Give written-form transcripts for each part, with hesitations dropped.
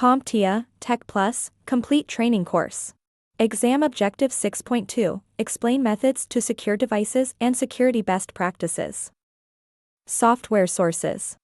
CompTIA Tech Plus Complete Training Course. Exam Objective 6.2 Explain methods to secure devices and security best practices. Software sources.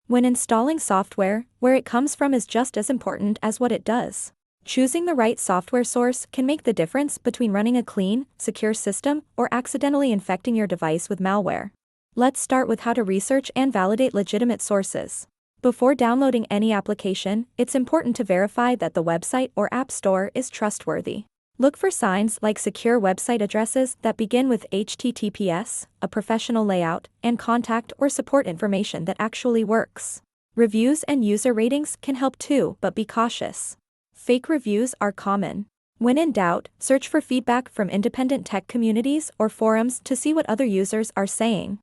When installing software, where it comes from is just as important as what it does. Choosing the right software source can make the difference between running a clean, secure system or accidentally infecting your device with malware. Let's start with how to research and validate legitimate sources. Before downloading any application, it's important to verify that the website or app store is trustworthy. Look for signs like secure website addresses that begin with HTTPS, a professional layout, and contact or support information that actually works. Reviews and user ratings can help too, but be cautious. Fake reviews are common. When in doubt, search for feedback from independent tech communities or forums to see what other users are saying.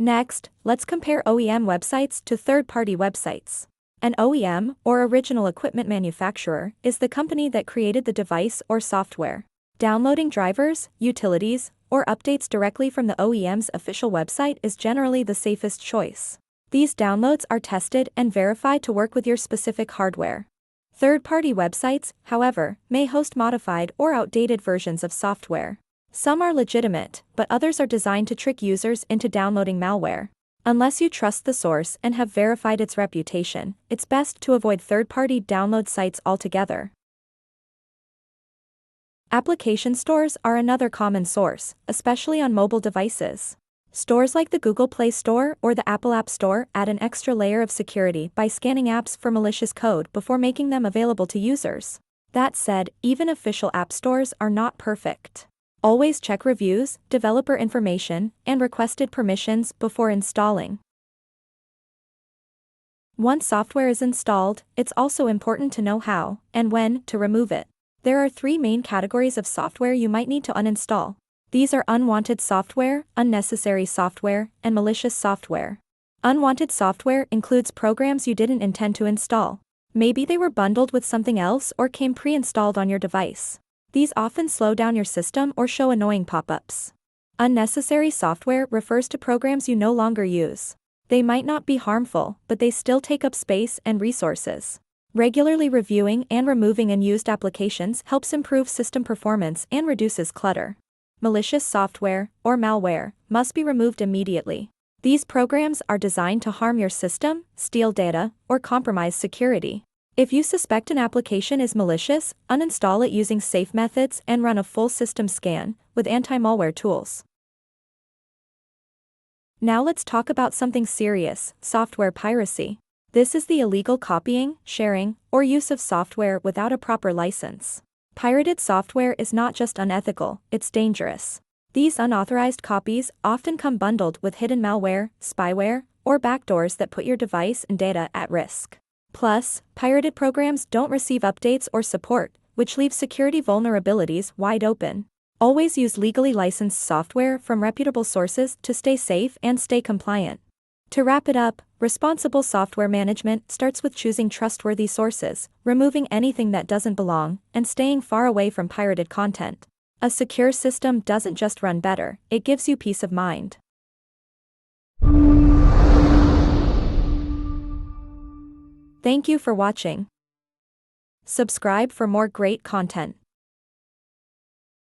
Next, let's compare OEM websites to third-party websites. An OEM, or original equipment manufacturer, is the company that created the device or software. Downloading drivers, utilities, or updates directly from the OEM's official website is generally the safest choice. These downloads are tested and verified to work with your specific hardware. Third-party websites, however, may host modified or outdated versions of software. Some are legitimate, but others are designed to trick users into downloading malware. Unless you trust the source and have verified its reputation, it's best to avoid third-party download sites altogether. Application stores are another common source, especially on mobile devices. Stores like the Google Play Store or the Apple App Store add an extra layer of security by scanning apps for malicious code before making them available to users. That said, even official app stores are not perfect. Always check reviews, developer information, and requested permissions before installing. Once software is installed, it's also important to know how, and when, to remove it. There are three main categories of software you might need to uninstall. These are unwanted software, unnecessary software, and malicious software. Unwanted software includes programs you didn't intend to install. Maybe they were bundled with something else or came pre-installed on your device. These often slow down your system or show annoying pop-ups. Unnecessary software refers to programs you no longer use. They might not be harmful, but they still take up space and resources. Regularly reviewing and removing unused applications helps improve system performance and reduces clutter. Malicious software, or malware, must be removed immediately. These programs are designed to harm your system, steal data, or compromise security. If you suspect an application is malicious, uninstall it using safe methods and run a full system scan with anti-malware tools. Now let's talk about something serious: software piracy. This is the illegal copying, sharing, or use of software without a proper license. Pirated software is not just unethical, it's dangerous. These unauthorized copies often come bundled with hidden malware, spyware, or backdoors that put your device and data at risk. Plus, pirated programs don't receive updates or support, which leaves security vulnerabilities wide open. Always use legally licensed software from reputable sources to stay safe and stay compliant. To wrap it up, responsible software management starts with choosing trustworthy sources, removing anything that doesn't belong, and staying far away from pirated content. A secure system doesn't just run better, it gives you peace of mind. Thank you for watching. Subscribe for more great content.